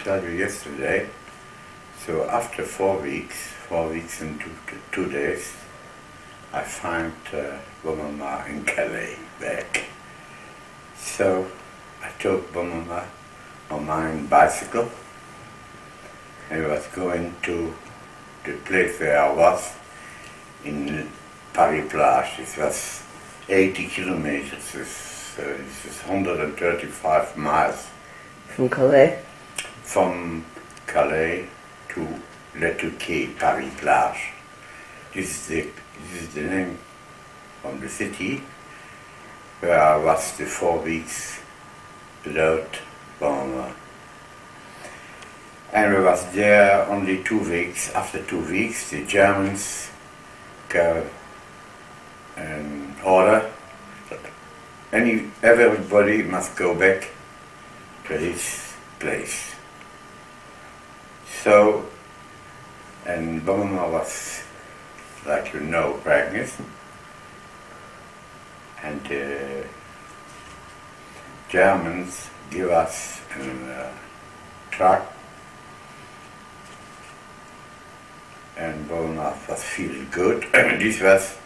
tell you yesterday. So after 4 weeks and two days, I find Mama in Calais back. So I took Mama on my bicycle and was going to the place where I was in Paris Plage. It was 80 kilometers, this is 135 miles. From Calais? From Calais to Le Touquet, Paris Plage. This is the name of the city where I was the 4 weeks without Bomber. And we was there only 2 weeks. After 2 weeks, the Germans gave an order that everybody must go back to his place. So, and Bomber was, like you know, pregnant, and the Germans give us a truck, and Bomber was feeling good. This was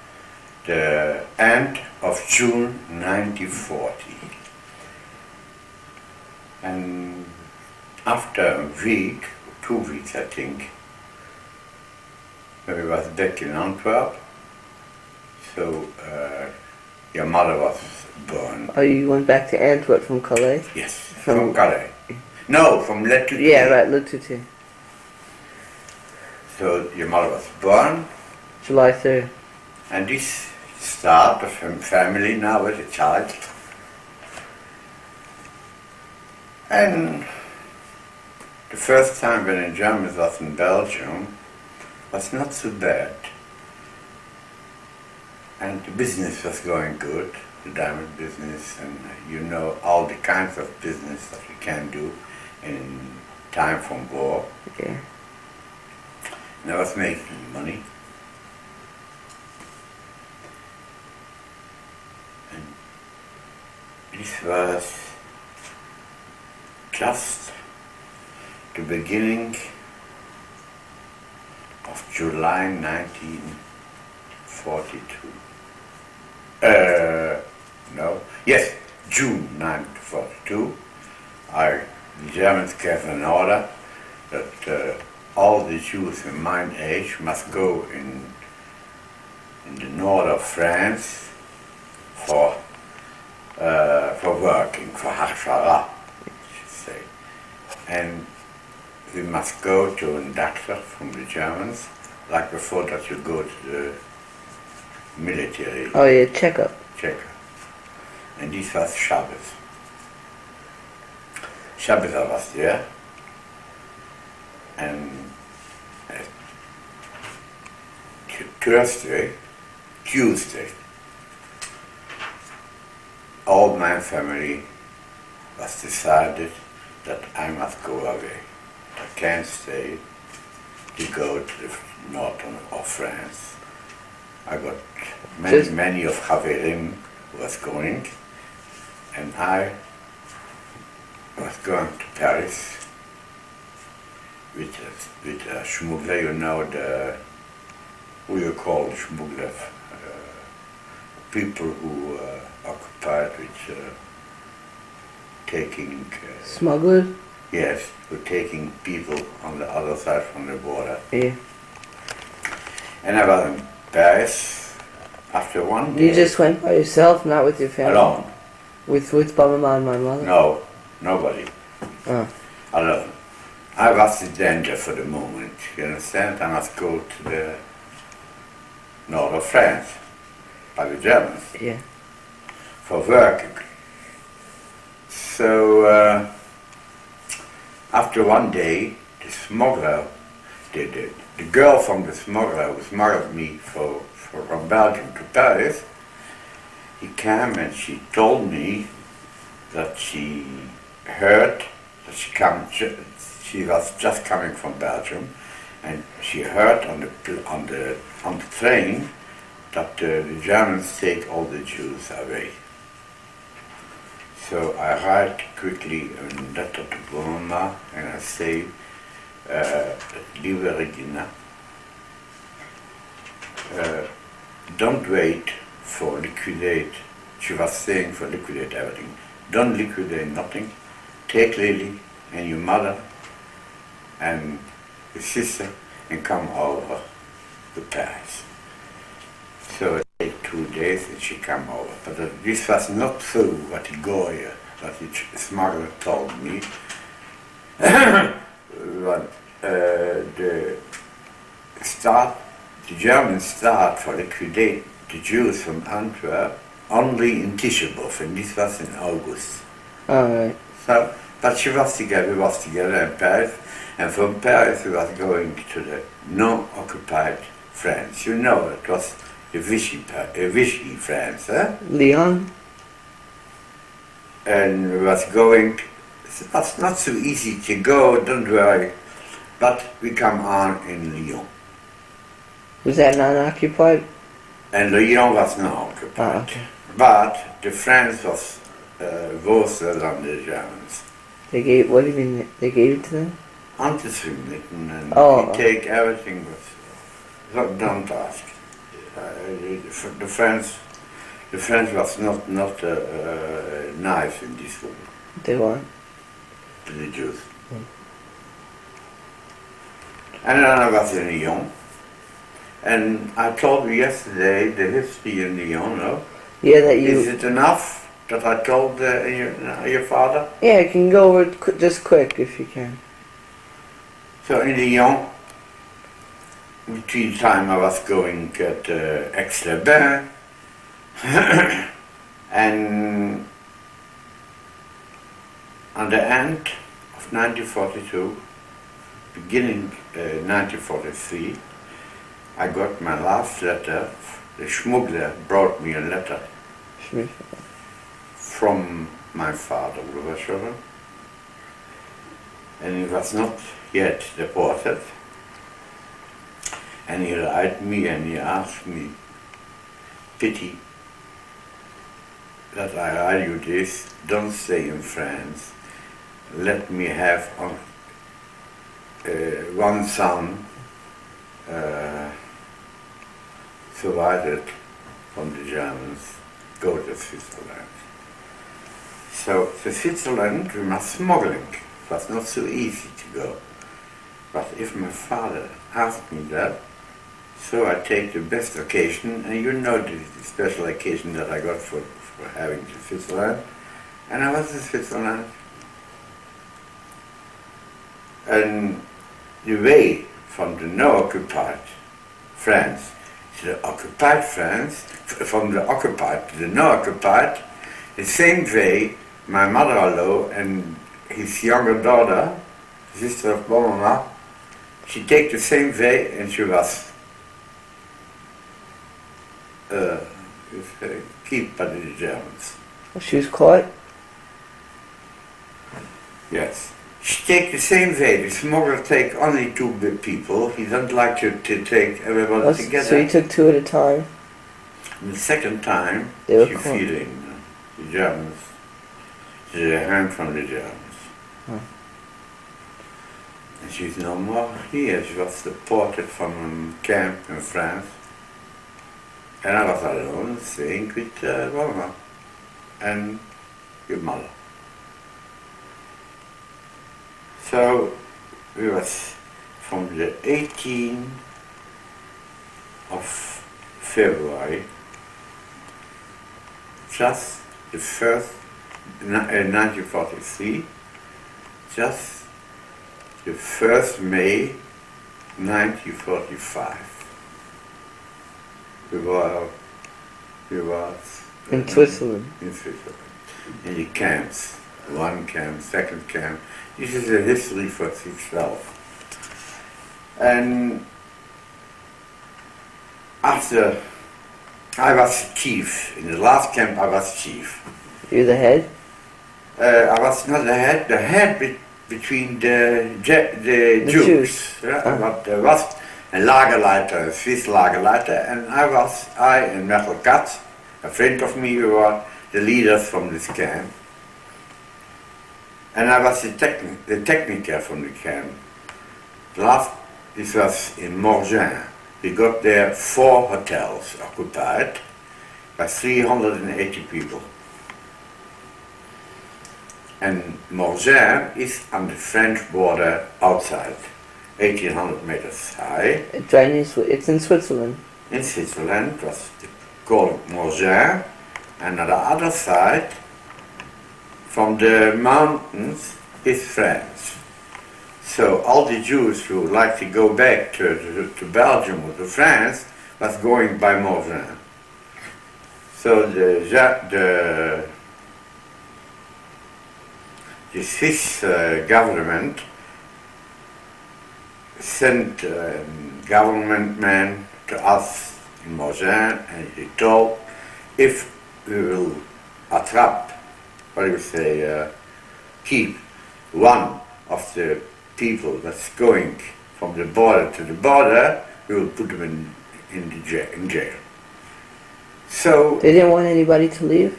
the end of June 1940. And after a week, 2 weeks I think, we was back in Antwerp, so your mother was born. Oh, you went back to Antwerp from Calais? Yes, from Calais. No, from Le Touquet. Yeah, right, Le Touquet. So your mother was born. July 3rd. And this start of a family now with a child. And the first time when a German was in Belgium was not so bad. And the business was going good, the diamond business, and you know all the kinds of business that we can do in time from war. Yeah. And I was making money. And this was just the beginning of July 1942. June 1942. The Germans gave an order that all the Jews in my age must go in the north of France for working, for Hachara, I should say. And we must go to a doctor from the Germans, like before that you go to the military. Oh yeah, checkup. And this was Shabbos. Shabbos I was there, and Tuesday, all my family was decided that I must go away. I can't stay to go to the north of France. I got many of Haverim who was going, and I was going to Paris with a smuggler, you know, who you call smuggler, people who occupied with taking... Smugglers? Yes, who taking people on the other side from the border. Yeah. And I was in Paris after 1 day. You just went by yourself, not with your family? Alone. With Mama and my mother? No, nobody. Oh. Alone. I was the danger for the moment, you understand? I must go to the north of France, by the Germans. Yeah. For working. So, after 1 day, the smuggler, the girl from the smuggler who smuggled me from Belgium to Paris, he came and she told me that she heard that she was just coming from Belgium, and she heard on the train that the Germans take all the Jews away. So So I write quickly a letter to Grandma and I say, Liebe Regina, don't wait for liquidate. She was saying for liquidate everything. Don't liquidate nothing. Take Lily and your mother and your sister and come over to Paris. So it took 2 days and she came over. But this was not so what the guy, what the smuggler told me. But the Germans start for liquidate the Jews from Antwerp only in Tischendorf, and this was in August. Alright. So, but we was together in Paris, and from Paris we was going to the non-occupied France. You know, it was the Vichy France, eh? Lyon? And we was going, it was not so easy to go, don't worry, but we come on in Lyon. Was that non-occupied? And Lyon was not occupied. Ah, okay. But the France was worse than the Germans. They gave, what do you mean, they gave it to them? Antisemitism, and Oh. we take everything with, don't ask. The French was not nice in this war They weren't. to the Jews. And then I was in Lyon, and I told you yesterday the history in Lyon, no? Yeah, that you... Is it enough that I told your father? Yeah, you can go over it just quick if you can. So in Lyon, between time I was going at Aix-les-Bains, and on the end of 1942, beginning 1943, I got my last letter. The smuggler brought me a letter from my father, and he was not yet deported. And he wrote me and he asked me, pity that I write you this, don't stay in France, let me have one son survived from the Germans, go to Switzerland. So to Switzerland we must smuggling. It was not so easy to go. But if my father asked me that, so I take the best occasion, and you know the special occasion that I got for having to Switzerland, and I was in Switzerland. And the way from the no-occupied France to the occupied France, from the occupied to the no-occupied, the same way my mother-in-law and his younger daughter, sister of Mama, she take the same way, and she was killed by the Germans. She was caught? Yes. She take the same way. The smuggler take only two people. He doesn't like to take everybody together. So he took two at a time? And the second time, They were she caught. feeling the Germans, the hand from the Germans. Huh. And she's no more here. She was deported from a camp in France. And I was alone, staying with Mama and your mother. So we was from the 18th of February, just the first 1943, just the 1st May 1945. We were In Switzerland? In Switzerland, in the camps, one camp, second camp. This is a history for itself. And after I was chief, in the last camp I was chief. You're the head? I was not the head between the Jews. Yeah? But there was a Lagerleiter, a Swiss Lagerleiter, and I and Mechel Katz, a friend of me, we were the leaders from this camp. And I was the techniker from the camp. This was in Morgin. We got there 4 hotels occupied by 380 people. And Morgin is on the French border outside, 1800 meters high. It's in Switzerland. In Switzerland, it was called Morgin, and on the other side, from the mountains, is France. So all the Jews who like to go back to Belgium or to France was going by Morgin. So the Swiss government sent government men to us in Morgin, and he told, if we will keep one of the people that's going from the border to the border, we will put them in jail. So They didn't want anybody to leave?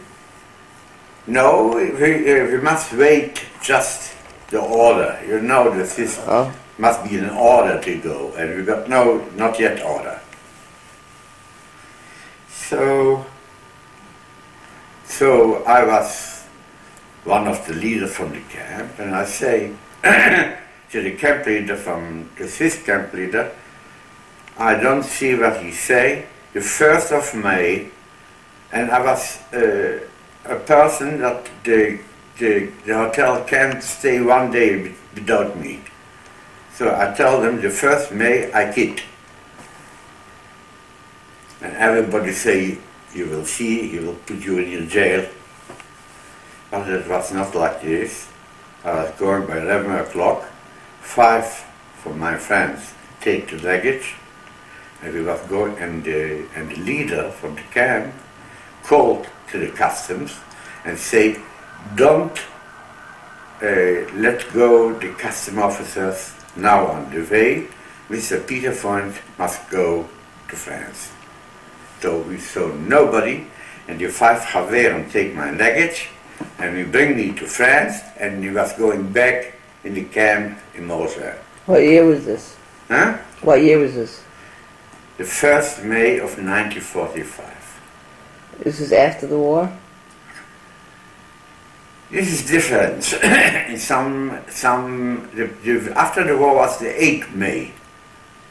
no, we must wait just the order. You know, this must be an order to go, and we got not yet order. So I was one of the leaders from the camp, and I say to the camp leader, from the Swiss camp leader, I don't see what he say. The 1st of May, and I was a person that the hotel can't stay 1 day without me. So I tell them the 1st May I quit. And everybody say, you will see, he will put you in your jail. But it was not like this. I was going by 11 o'clock, 5 from my friends take the luggage, and we was going, and the leader from the camp called to the customs and say, don't let go the custom officers now on the way. Mr. Peterfreund must go to France. So we saw nobody, and the 5 Haveren take my luggage, and we bring me to France, and he was going back in the camp in Morgin. What year was this? Huh? What year was this? The 1st May of 1945. This is after the war? This is different. In after the war was the 8th May.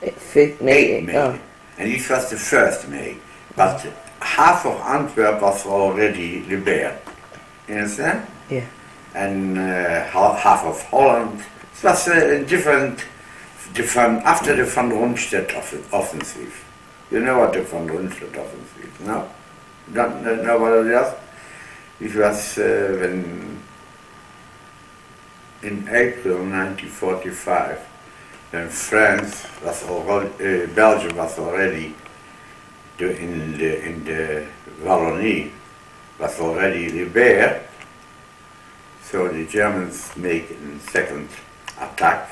8th May. 8th May. Oh. And this was the 1st May. But half of Antwerp was already liberated. You understand? Yeah. And half of Holland. It was different after the Van Rundstedt offensive. You know what the Van Rundstedt offensive is, no? Don't know what it is? It was when in April 1945, when France was already, Belgium was already in the Wallonie was already liberated. So the Germans make a second attack,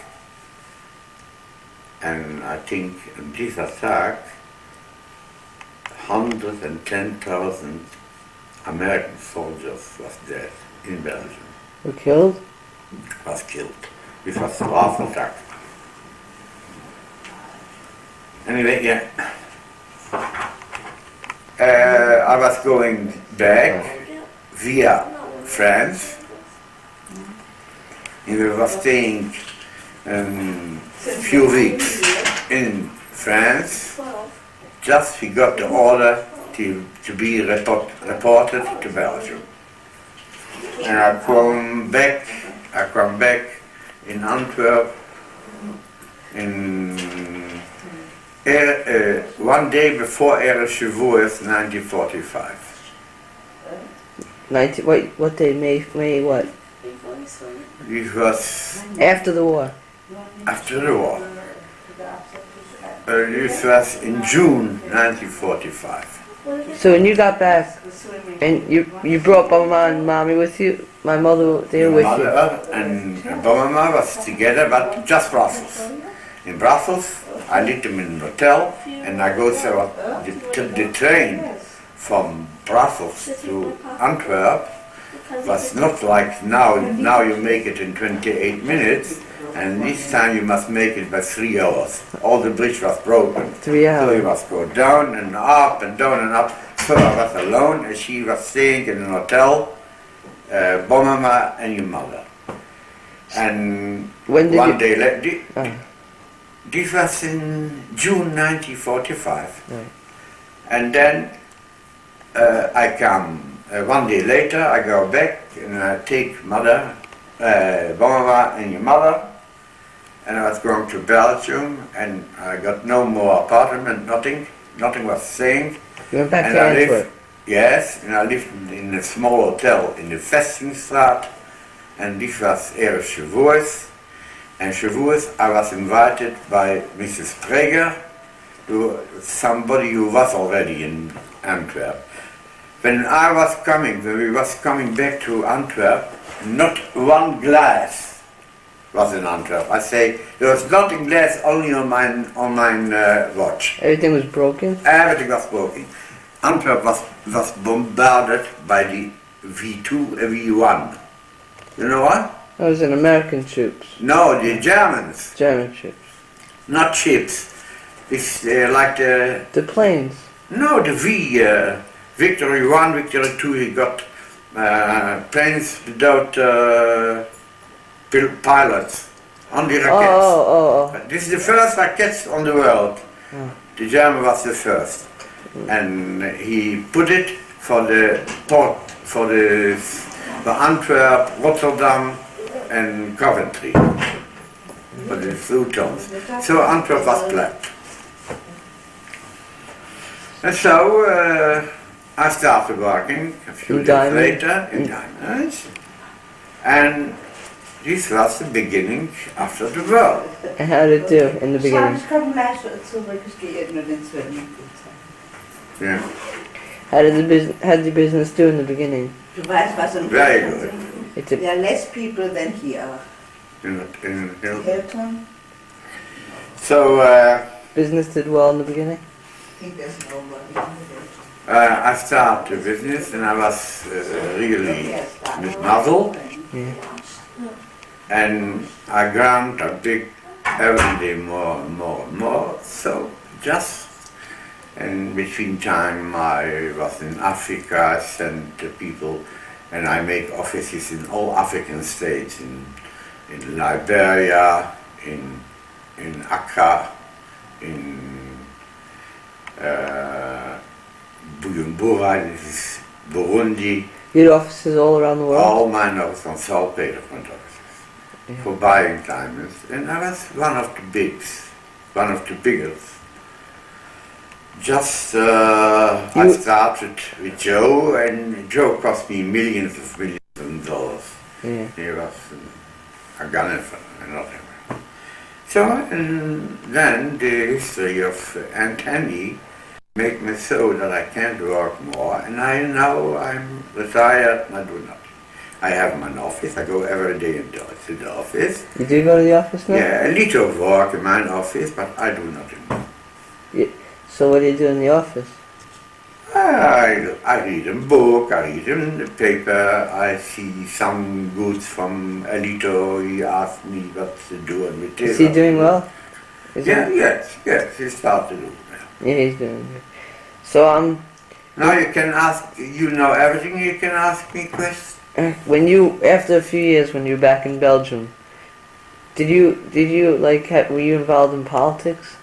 and I think in this attack 110,000 American soldiers was dead in Belgium. Were killed? Was killed. This was the last attack. Anyway, yeah. I was going back via France. And we were staying a few weeks in France. Just we got the order to be reported to Belgium. And I come back in Antwerp in 1 day before Ereshkivuos 1945. What day? May what? It was After the war. after the war. This was in June 1945. So when you got back, and you brought Mama and Mommy with you, my mother, they were with you. Mother and Mama was together, but just Brussels. In Brussels, I lived them in a hotel, and I go to the train from Brussels to Antwerp was not like now. Now you make it in 28 minutes, and this time you must make it by 3 hours. All the bridge was broken. 3 hours. So you must go down and up and down and up. So I was alone, and she was staying in an hotel, Bomama and your mother. And When did one you... day later, this was in June 1945. Right. And then I come, one day later I go back and I take mother, Bomama and your mother, and I was going to Belgium, and I got no more apartment, nothing was staying. You went back And to I Antwerp? lived, yes, and I lived in a small hotel in the Vestingstraat, and this was Erev Shavuos. And Shavuos I was invited by Mrs. Prager, somebody who was already in Antwerp. When we was coming back to Antwerp, not one glass was in Antwerp. I say there was nothing glass, only on my watch. Everything was broken? Everything was broken. Antwerp was bombarded by the V2 and V1. You know what? That was in American troops. No, the Germans. German troops. Not ships. It's like the... The planes. No, the V. Victory 1, Victory 2, he got planes without pilots on the rackets. Oh. This is the first rackets on the world. Oh. The German was the first. And he put it for the port, for Antwerp, Rotterdam and Coventry. For the two towns. So Antwerp was black. And so I started working a few days later in diamonds, and this was the beginning after the war. And how did it do in the beginning? Yeah. How did the business do in the beginning? Very good. There are less people than here. In Hilton? So Business did well in the beginning? I think there's nobody. I started the business, and I was really with muzzle, Yeah. and I ground a big every day more and more and more. So just in between time I was in Africa, I sent the people, and I make offices in all African states, in Liberia, in Accra, in Bujumbura, this is Burundi. You had offices all around the world? All mine was on Holocaust Peterfreund offices for buying diamonds, and I was one of the biggest. Just I started with Joe, and Joe cost me millions of dollars. Yeah. He was a gunner and nothing. So, and then the history of Anthony made me so that I can't work more, and I'm retired and I do nothing. I have my office, I go every day to the office. You do go to the office now? Yeah, a little work in my office, but I do nothing. Yeah. So what do you do in the office? I read a book, I read the paper, I see some goods from Elito. He asked me what to do and with Is he doing well? Yes, he started to do well. Yeah, he's doing good. So now you can ask, you know everything, you can ask me questions. when you, after a few years when you were back in Belgium, did you like, were you involved in politics?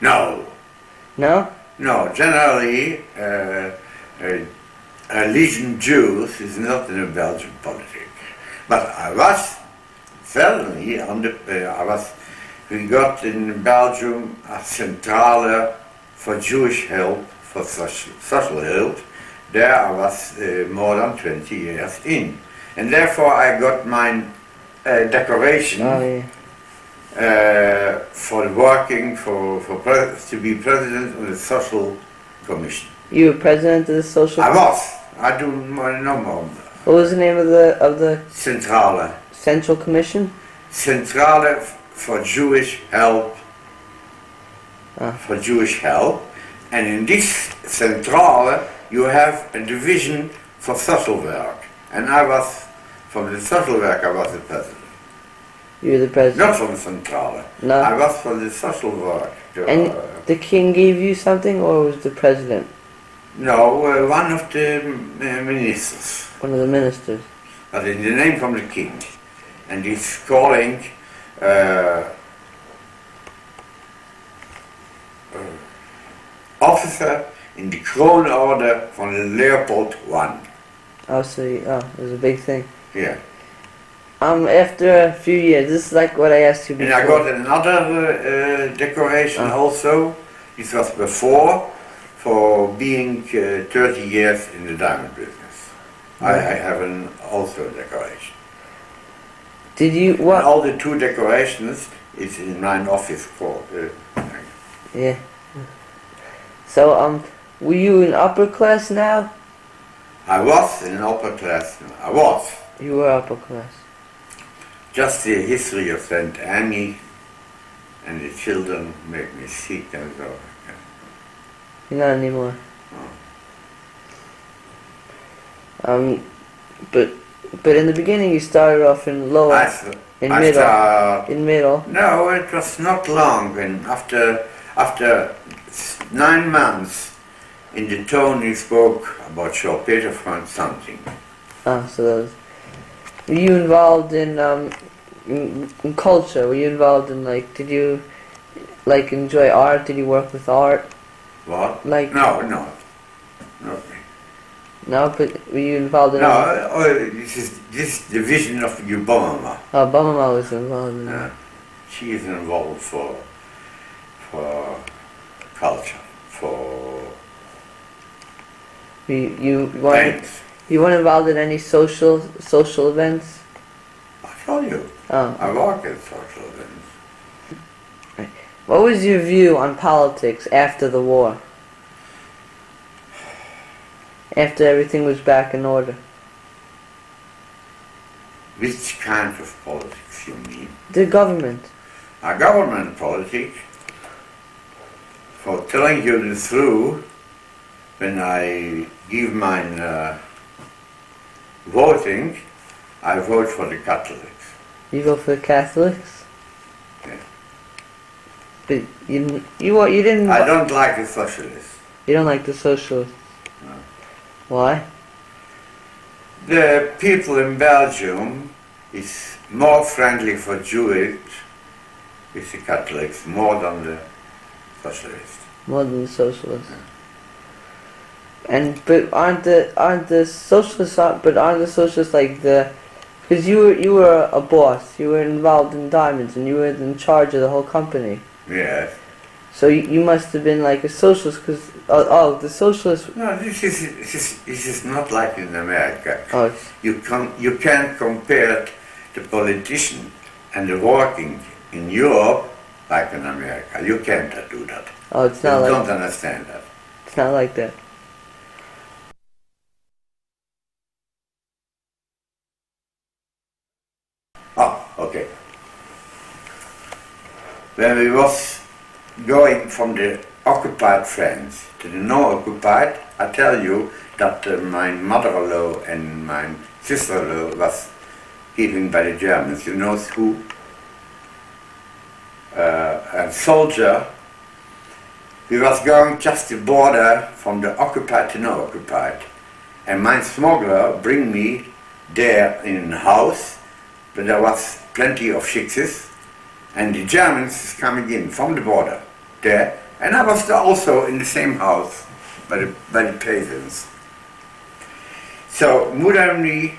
No. No? No, generally, Legion Jews is not in a Belgian politics. But I was certainly on the, we got in Belgium a centrale for Jewish help, for social help. There I was more than 20 years in. And therefore I got my decoration. Oh, yeah. For working to be president of the social commission. You were president of the social? I was. I do no more. What was the name of the Centrale. Central Commission? Centrale for Jewish help. For Jewish help, and in this Centrale you have a division for social work, and I was, from the social work, I was the president. You were the president? Not from the Centrale. No. I was from the social work. And the king gave you something, or was the president? No, one of the ministers. One of the ministers. But in the name from the king. And he's calling officer in the Crown Order from Leopold I. Oh, so it was a big thing. Yeah. After a few years, this is like what I asked you before. And I got another decoration also. This was before, for being 30 years in the diamond business. I have also a decoration. Did you, what? And all the two decorations is in my office called. Yeah. So, were you in upper class now? I was in upper class. I was. You were upper class. Just the history of St. Annie and the children make me sick and so. You're not anymore. Oh. But in the beginning you started off in lower, in middle. No, it was not long. And after 9 months, in the tone he spoke about Holocaust Peterfreund something. Ah, so that was. Were you involved in culture? Were you involved in, like, did you like enjoy art? Did you work with art? What? Like no. No, but were you involved in? No, this is the vision of your Bama. Oh, Bama was involved in that. She is involved for culture, for you weren't involved in any social events? I told you. Oh. I work at social events. Right. What was your view on politics after the war? After everything was back in order? Which kind of politics you mean? The government. A government politics, for telling you the truth, when I give my voting, I vote for the Catholics. You vote for the Catholics? Yeah. But you didn't. I don't like the socialists. You don't like the socialists? No. Why? The people in Belgium is more friendly for Jewish with the Catholics more than the socialists. More than the socialists. Yeah. But aren't the socialists like the? Because you were a boss, you were involved in diamonds, and you were in charge of the whole company. Yes. So you must have been like a socialist, because the socialists. No, this is not like in America. Oh, you can't compare the politician and the working in Europe like in America. You can't do that. Oh, it's not you like. Don't understand that. It's not like that. Oh, okay. When we was going from the occupied France to the non-occupied, I tell you that my mother-in-law and my sister-in-law was given by the Germans. You know who? A soldier. We was going just the border from the occupied to non-occupied. And my smuggler bring me there in the house, but there was plenty of schickses, and the Germans is coming in from the border there, and I was also in the same house by the peasants. So Mutter and me,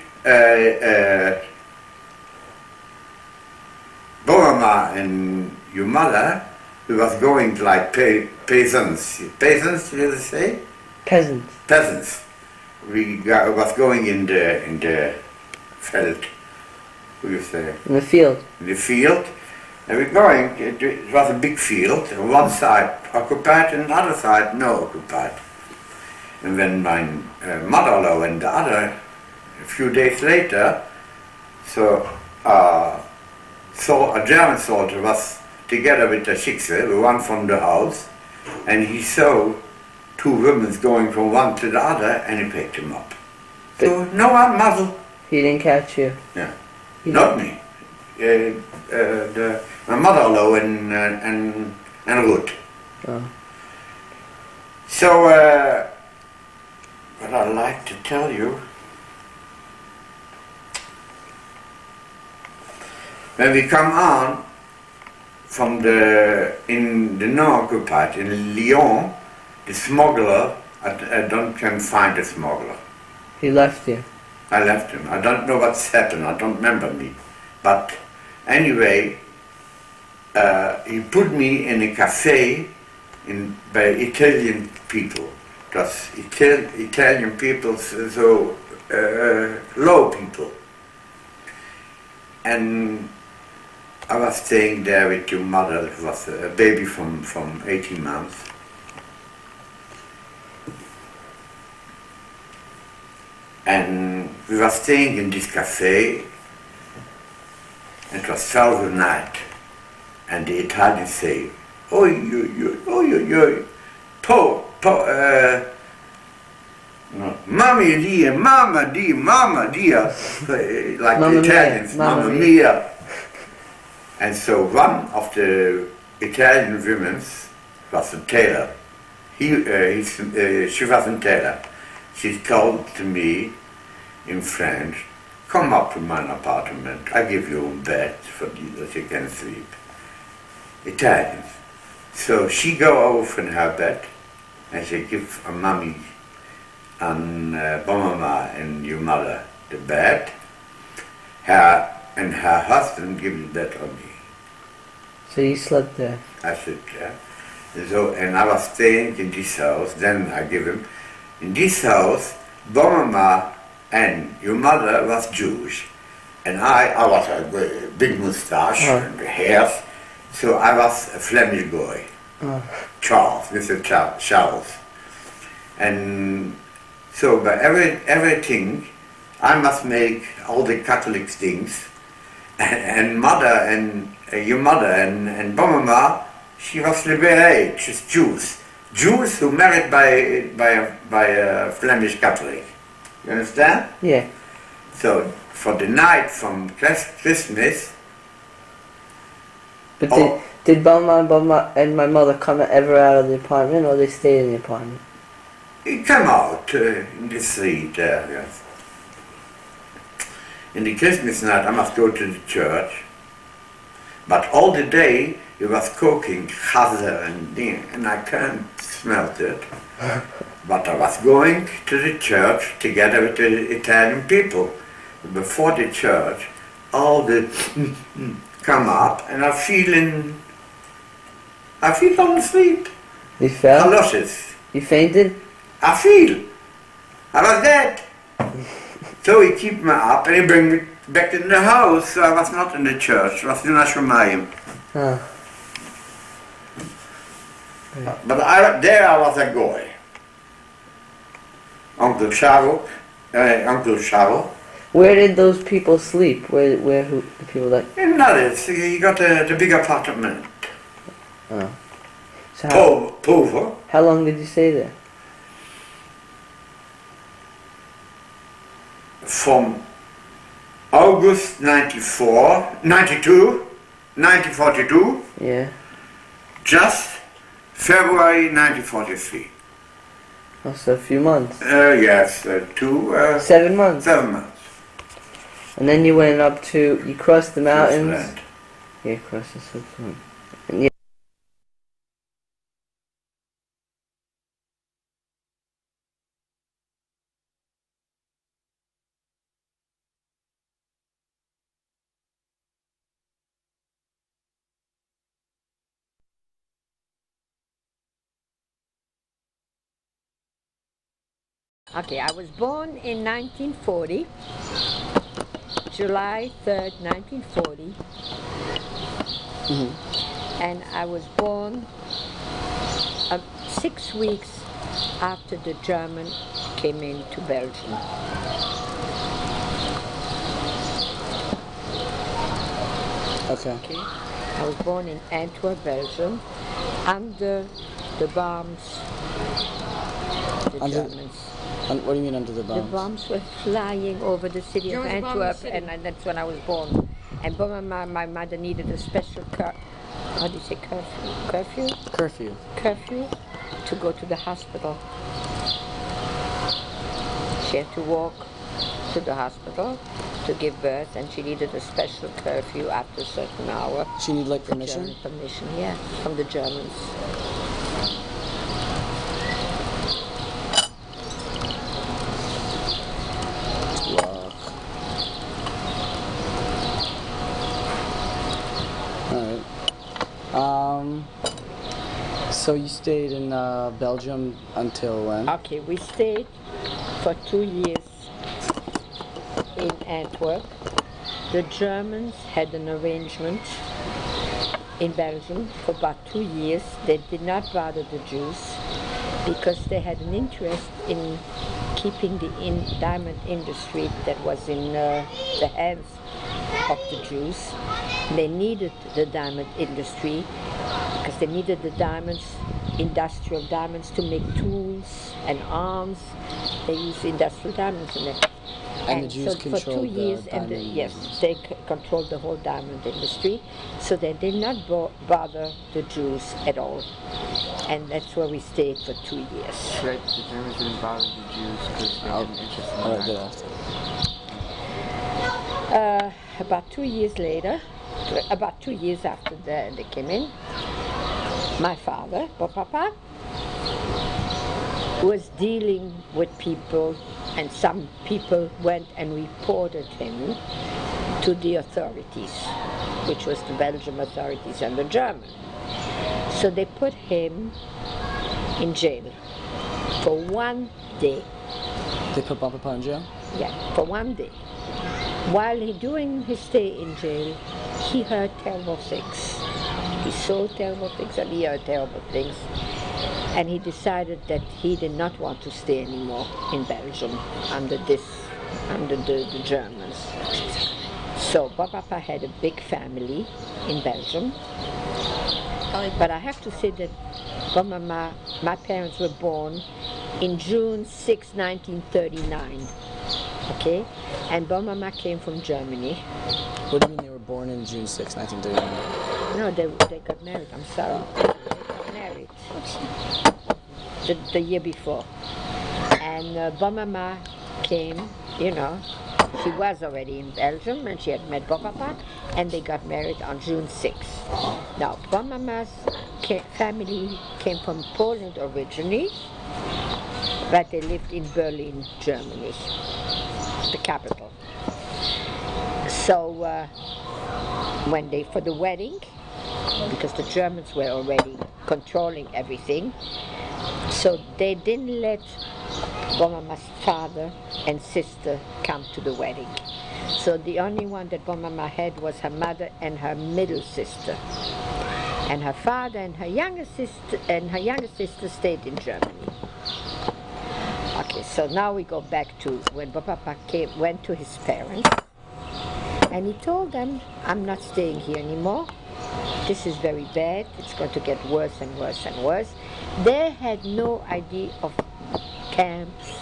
Boma and your mother, we was going like peasants. Peasants, did you say? Peasants. Peasants. We was going in the feld. What do you say? In the field. In the field. And we're going, it was a big field, and one side occupied and the other side no occupied. And when my mother-in-law and the other, a few days later, so a German soldier was together with the Schicksal, the one from the house, and he saw two women going from one to the other, and he picked him up. So no one muzzle, He didn't catch you. Yeah. He Not didn't- me. My mother-in-law and Ruth. Oh. So, what I'd like to tell you, when we come on from in the non-occupied, in Lyon, the smuggler, I can find the smuggler. He left you. I left him. I don't know what's happened. I don't remember me. But anyway, he put me in a cafe by Italian people. Because Italian people, so low people. And I was staying there with your mother, who was a baby from 18 months. And we were staying in this cafe. It was 12 at night. And the Italians say, oi, oi, oi, oi, oi, no, mamma dia, mamma dia, mamma dia, like Mamma the mia, Italians, mamma mamma mia. mia. And so one of the Italian women was a tailor. She was a tailor. She called to me in French, come up to my apartment, I give you a bed for that you can sleep. Italians. So she go over in her bed and she give a mommy and Mama and your mother the bed. And her husband give the bed on me. So you slept there. I said, yeah. And I was staying in this house, then I give him, in this house, Mama and your mother was Jewish. And I was a big moustache and hair, so I was a Flemish boy. Charles, Mr. Charles. And so by everything, I must make all the Catholic things. And mother and your mother and Mama, she was liberated, she's Jews. Jews who married by a Flemish Catholic. You understand? Yeah. So for the night from Christmas. But did Belma and my mother come ever out of the apartment, or they stayed in the apartment? He came out in the street there, yes. In the Christmas night I must go to the church, but all the day he was cooking chazer and I can't smell it. But I was going to the church together with the Italian people. Before the church, all the come up and I feel on sleep. You fell? Haloshes. You fainted? I feel. I was dead. So he keep me up and he bring me back in the house. So I was not in the church. I was in Ashomayim. Huh. But there I was a goy. Uncle Charles. Where did those people sleep? Where who the people that? In Nullis, he got the big apartment. Oh. So Pover. how long did you stay there? From August 1942, Yeah. just February 1943. Oh, so a few months. Yes, 7 months. 7 months. And then you went up to, you crossed the mountains. Switzerland. Yeah, across the Switzerland. And yeah. Okay, I was born in 1940, July 3rd, 1940, and I was born 6 weeks after the German came into Belgium. Okay. I was born in Antwerp, Belgium, under the bombs, the Germans. What do you mean under the The bombs? bombs were flying over the city of Germans bombed the Antwerp, city. and that's when I was born. And my mother needed a special how do you say curfew to go to the hospital. She had to walk to the hospital to give birth, and she needed a special curfew after a certain hour. She needed like permission? German permission, yeah, from the Germans. Alright. So you stayed in Belgium until when? Okay, we stayed for 2 years in Antwerp. The Germans had an arrangement in Belgium for about 2 years. They did not bother the Jews because they had an interest in keeping the diamond industry that was in the hands of the Jews. They needed the diamond industry because they needed the diamonds, industrial diamonds, to make tools and arms. They used industrial diamonds in it. And the Jews so controlled for 2 years, the and diamond yes, business. they controlled the whole diamond industry. So they did not bother the Jews at all, and that's where we stayed for 2 years. Right, the Germans didn't bother the Jews because they had an interest in Alright, that. good after. About 2 years later, about 2 years after they came in, my father, Papa, was dealing with people, and some people went and reported him to the authorities, which was the Belgian authorities and the German. So they put him in jail for 1 day. They put Papa in jail? Yeah, for 1 day. While doing his stay in jail, he heard terrible things. He saw terrible things and he heard terrible things. And he decided that he did not want to stay anymore in Belgium under the Germans. So Papa had a big family in Belgium. But I have to say that my parents were born in June 6, 1939. Okay? And Mama came from Germany. What do you mean they were born in June 6, 1939? No, they got married, I'm sorry. They got married the year before. And Mama came, you know, she was already in Belgium and she had met Papa, and they got married on June 6th. Now, Mama's family came from Poland originally, but they lived in Berlin, Germany, the capital. So when for the wedding, because the Germans were already controlling everything, so they didn't let Mama's father and sister come to the wedding. So the only one that Mama had was her mother and her middle sister. And her father and her younger sister stayed in Germany. Okay, so now we go back to when Papa went to his parents, and he told them, I'm not staying here anymore. This is very bad. It's going to get worse and worse and worse. They had no idea of camps.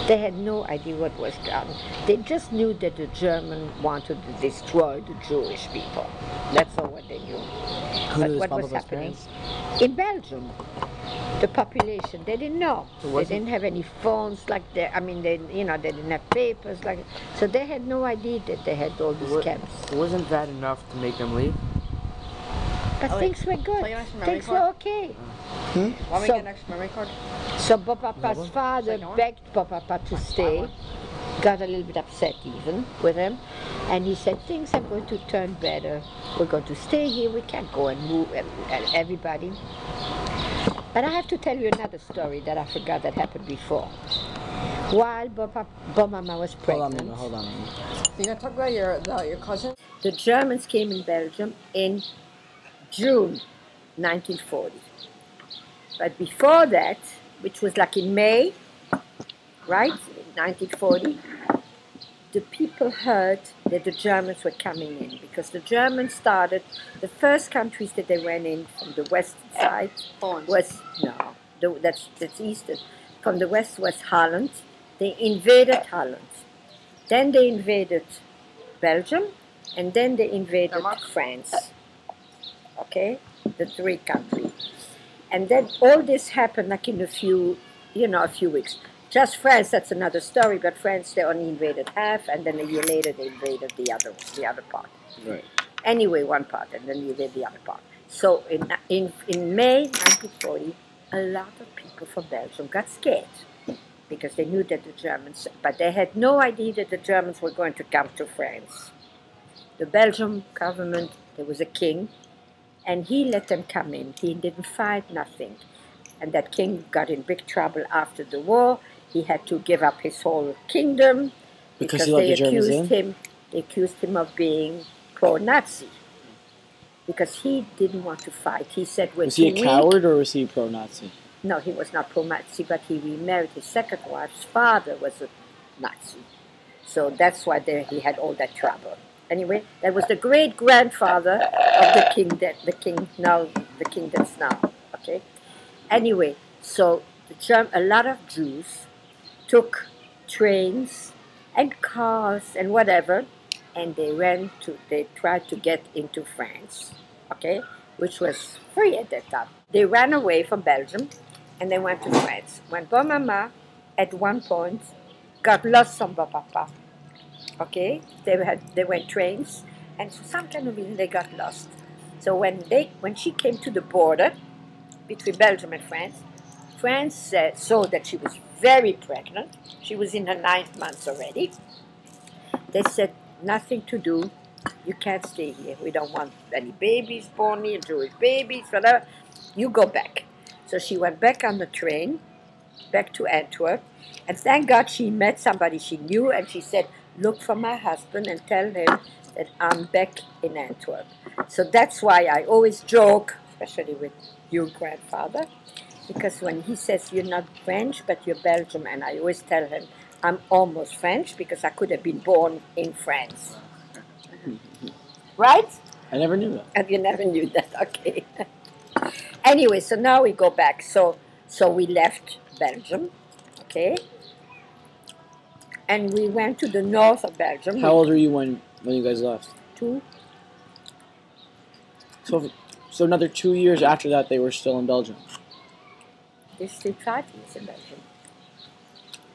They had no idea what was going on. They just knew that the Germans wanted to destroy the Jewish people. That's all what they knew. Who But knew what this was Papa's happening parents? in Belgium, the population, they didn't know. So They wasn't- didn't have any phones like that. I mean, they didn't have papers like. So they had no idea that they had all these camps. Wasn't that enough to make them leave? But things were good. Play your next memory Things were card? okay. Want me to So- get next memory card? So Papa's father Second one? begged Papa to stay, got a little bit upset even with him, and he said, things are going to turn better. We're going to stay here. We can't go and move everybody. But I have to tell you another story that I forgot that happened before. While Mama was pregnant, Hold on. You're gonna talk about your cousin? the Germans came in Belgium in June 1940. But before that, which was like in May, right, 1940, the people heard that the Germans were coming in, because the Germans started, the first countries that they went in from the western side Poland. was, no, that's eastern. From the west was Holland, They invaded Holland. Then they invaded Belgium, and then they invaded France. Okay, the three countries. And then all this happened like in a few weeks. Just France, that's another story. But France, they only invaded half, and then a year later they invaded the other part. Right. Anyway, one part, and then they invaded the other part. So in May 1940, a lot of people from Belgium got scared because they knew that the Germans, but they had no idea that the Germans were going to come to France. The Belgian government, there was a king, and he let them come in. He didn't fight, nothing. And that king got in big trouble after the war. He had to give up his whole kingdom because he let they the Germans accused him. They accused him of being pro-Nazi because he didn't want to fight. He said, "Was he a coward or was he pro-Nazi?" No, he was not pro-Nazi, but he remarried his second wife's father was a Nazi, so that's why he had all that trouble. Anyway, that was the great grandfather of the king that's now. Okay. Anyway, so a lot of Jews took trains and cars and whatever, and they tried to get into France, okay, which was free at that time. They ran away from Belgium, and they went to France. When Bon Mama, at one point, got lost from Bon Papa, okay, they went trains, and for some kind of reason they got lost. So when she came to the border between Belgium and France saw that she was very pregnant. She was in her 9th month already. They said, nothing to do. You can't stay here. We don't want any babies born here, Jewish babies, whatever. You go back. So she went back on the train, back to Antwerp. And thank God she met somebody she knew, and she said, look for my husband and tell him that I'm back in Antwerp. So that's why I always joke, especially with your grandfather, because when he says you're not French, but you're Belgium, and I always tell him I'm almost French because I could have been born in France. Right? I never knew that. And you never knew that, okay. Anyway, so now we go back. So we left Belgium, okay? And we went to the north of Belgium. How old were you when you guys left? 2. So another 2 years after that, they were still in Belgium. They still tried to in Belgium.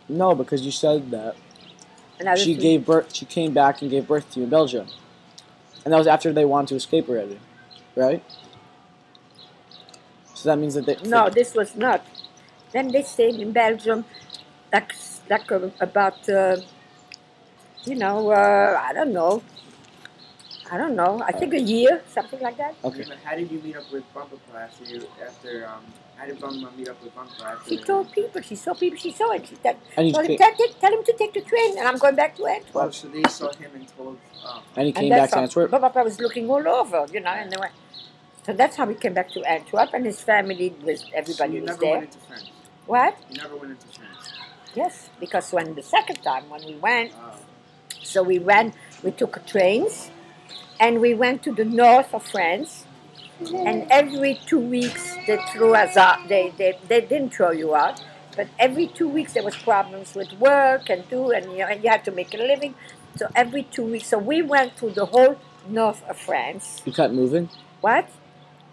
No, because you said that Another she came back and gave birth to you in Belgium, and that was after they wanted to escape already, right? So that means that they. No, this was not. Then they stayed in Belgium, about I don't know. I think a year, something like that. Okay. But how did you meet up with Bumper Class how did Bumper meet up with Bumper Class? She told people, she saw it. She said, And tell him to take the train, and I'm going back to Antwerp. Oh, so they saw him and told... And he came back to Antwerp? Papa was looking all over, and they went. So that's how we came back to Antwerp, and his family everybody was there. You never went into France? What? You never went into France? Yes, because the second time when we went, so we took trains, and we went to the north of France, and every 2 weeks they threw us out. They didn't throw you out, but every 2 weeks there was problems with work and you had to make a living. So every 2 weeks, so we went through the whole north of France. You kept moving? What?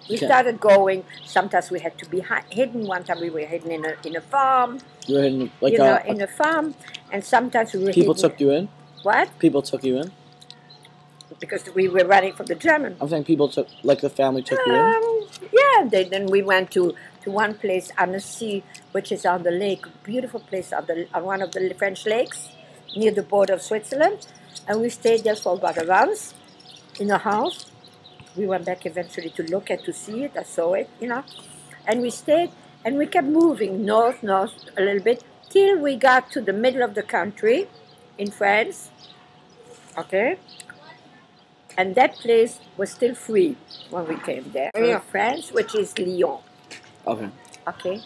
We started going. Sometimes we had to be hidden. One time we were hidden in a farm. You were hidden in a farm, and sometimes we were. People took you in. What? People took you in. Because we were running from the German. I'm saying people took, the family took you in? Yeah, then we went to one place on the sea, which is on the lake, beautiful place on one of the French lakes, near the border of Switzerland. And we stayed there for about a month, in a house. We went back eventually to look and to see it. I saw it, And we stayed, and we kept moving north a little bit, till we got to the middle of the country, in France. Okay? And that place was still free when we came there. In France, which is Lyon. Okay. Okay.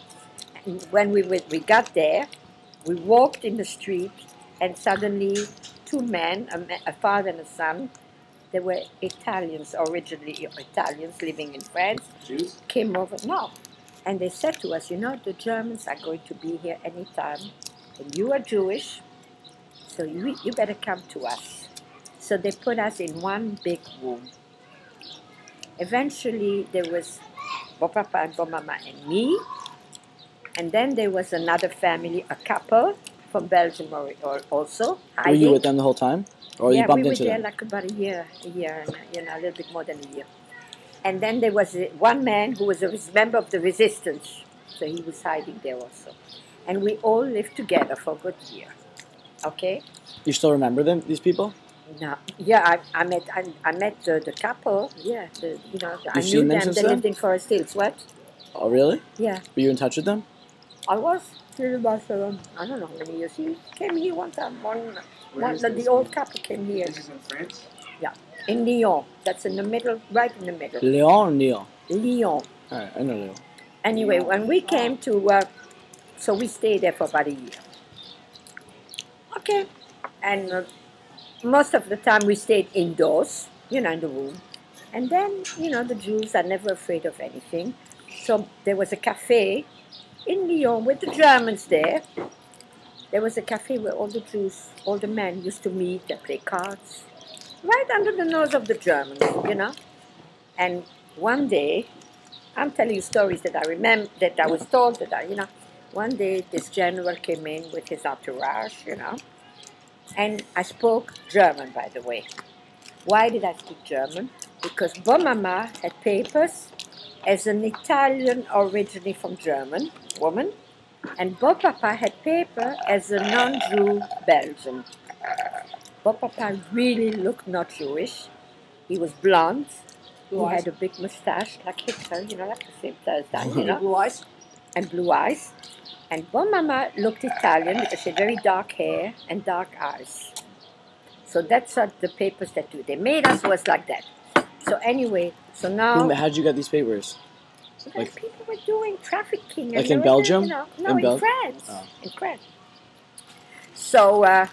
And when we got there, we walked in the street, and suddenly 2 men, a father and a son, they were originally Italians living in France, Jews? came over. No. And they said to us, the Germans are going to be here anytime. and you are Jewish, so you better come to us. So they put us in one big room. Eventually, there was Papa and Mama and me, and then there was another family, a couple from Belgium or also. Were you with them the whole time? Or Yeah, you bumped we were into there them? like about a year, and a little bit more than a year. And then there was one man who was a member of the resistance, so he was hiding there also. And we all lived together for a good year. Okay? You still remember them, these people? No, yeah, I met the couple. Yeah, I seen knew them them. since They then? lived in Forest Hills. What? Oh, really? Yeah, Were you in touch with them? I was. Till about I don't know how many years. He came here one time. Where is this? The old couple came here. This is in France? Yeah, in Lyon. That's in the middle, right in the middle. Leon or Neil? Lyon. Alright, I know Leon. Anyway, when we came to, so we stayed there for about a year. Okay, and most of the time we stayed indoors, in the room. And then, the Jews are never afraid of anything. So there was a cafe in Lyon with the Germans there. There was a cafe where all the Jews, all the men used to meet and play cards. Right under the nose of the Germans, And one day, I'm telling you stories that I remember, that I was told, one day this general came in with his entourage, and I spoke German, by the way. Why did I speak German? Because Mama had papers as an Italian originally from German woman, and Papa had paper as a non-Jew Belgian. Papa really looked not Jewish. He was blonde. He had a big mustache, like Hitler, like the same style, Blue eyes. and blue eyes. And Mama looked Italian because she had very dark hair and dark eyes. So that's what the papers that they made us was like that. So anyway, so now How did you get these papers? Like- people were doing trafficking. Like and in they were, Belgium? No, In in France. Oh. In France. So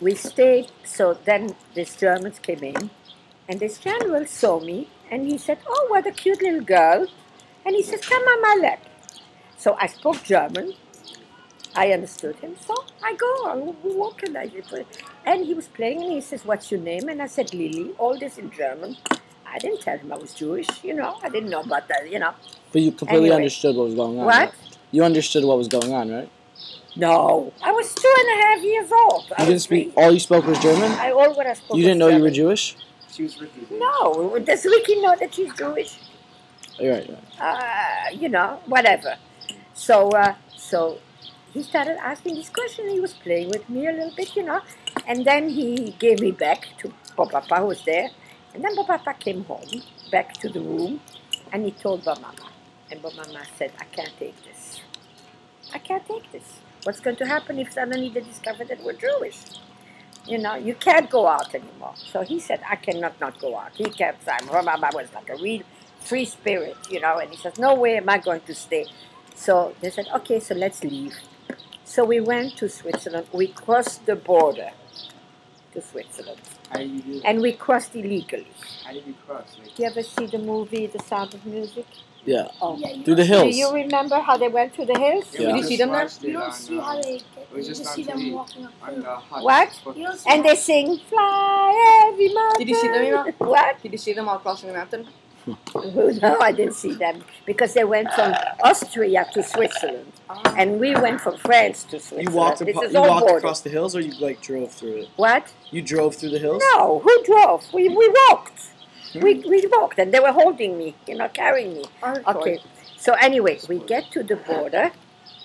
we stayed. So then these Germans came in, and this general saw me, and he said, "Oh, what a cute little girl!" And he says, "Come on my lap." So I spoke German. I understood him, so I go, what can I do? And he was playing, and he says, "What's your name?" And I said, "Lily," all this in German. I didn't tell him I was Jewish, I didn't know about that, But you completely Anyway. understood what was going on. What? Right? You understood what was going on, right? No, I was 2.5 years old. You didn't speak. All you spoke was German. All what I spoke. You didn't was know you were German. Jewish. She was Ricky. No, does Ricky know that she's Jewish? You're right. You're right. Whatever. So he started asking this question. He was playing with me a little bit, and then he gave me back to Papa, who was there. And then Papa came home, back to the room, and he told Mama. And Mama said, "I can't take this. I can't take this. What's going to happen if suddenly they discover that we're Jewish? You can't go out anymore." So he said, "I cannot not go out." He kept saying, Mama was like a real free spirit, and he says, "No way am I going to stay." So they said, "Okay, so let's leave." So we went to Switzerland. We crossed the border to Switzerland. How did you do that? And we crossed illegally. How did you cross? Like, Do you ever see the movie The Sound of Music? Yeah. Oh. Through the Do hills. you remember how they went to the hills? Yeah. Did you see them there? watched it You don't on, see how they get, it was you just just on see them TV. walking up. On the hot What? spot. You don't see And how they sing, "Fly every mountain." Did you see them, Eva? What? Did you see them while crossing the mountain? No, I didn't see them because they went from Austria to Switzerland, and we went from France to Switzerland. You walked, This is you all walked border. across the hills, or you drove through it? What? You drove through the hills. No, who drove? We walked. We walked, and they were holding me, carrying me. Okay. So anyway, we get to the border,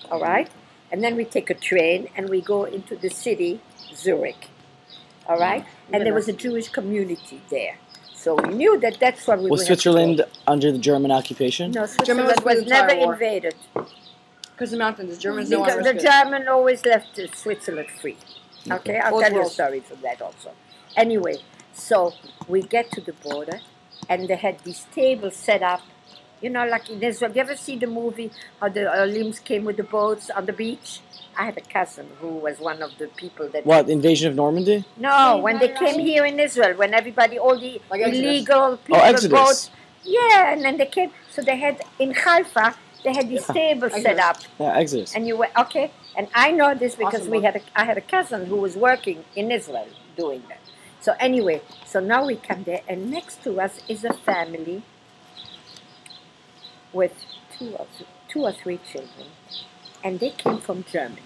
all right, and then we take a train and we go into the city, Zurich, all right, and there was a Jewish community there. So we knew that that's what we Was would Switzerland under the German occupation? No, German Switzerland was was the entire never war. invaded. Because the mountains, the Germans don't want Because to the risk it. German always left Switzerland free. Okay, I'll Both tell you a worlds. story from that also. Anyway, so we get to the border, and they had these tables set up, like in Israel. You ever see the movie how the limbs came with the boats on the beach? I had a cousin who was one of the people that. What, Invasion of Normandy? No, when they came here in Israel, when everybody, all the Like Exodus. illegal people, Oh, Exodus. boats. Yeah, and then they came. So they had in Haifa, They had these tables set up. Yeah, Exodus. And you were okay, and I know this because Awesome, I had a cousin who was working in Israel doing that. So anyway, so now we come there, and next to us is a family with two or three children, and they came from Germany.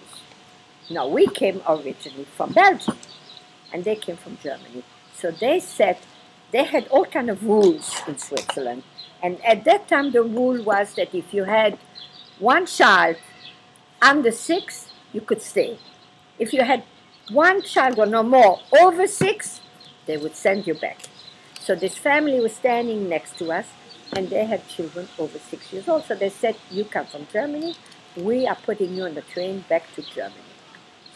Now we came originally from Belgium, and they came from Germany. So they said they had all kind of rules in Switzerland, and at that time the rule was that if you had one child under 6, you could stay. If you had one child or no more over 6, they would send you back. So this family was standing next to us, and they had children over 6 years old. So they said, you come from Germany, we are putting you on the train back to Germany.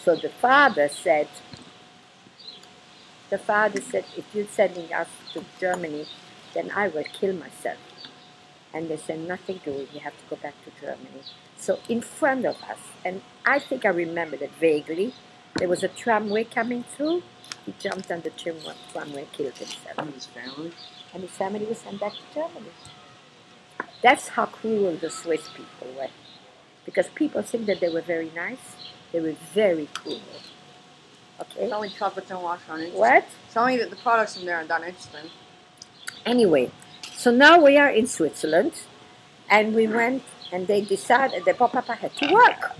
So the father said, if you're sending us to Germany, then I will kill myself. And they said, nothing doing, you have to go back to Germany. So in front of us, and I think I remember that vaguely, there was a tramway coming through. He jumped on the tramway, killed himself. And his family? And his family was sent back to Germany. That's how cruel the Swiss people were. Because people think that they were very nice. They were very cruel. Okay? Selling chocolates and wash on it. What? Telling me that the products from there are not interesting. Anyway, so now we are in Switzerland, and we went, and they decided that Papa had to work.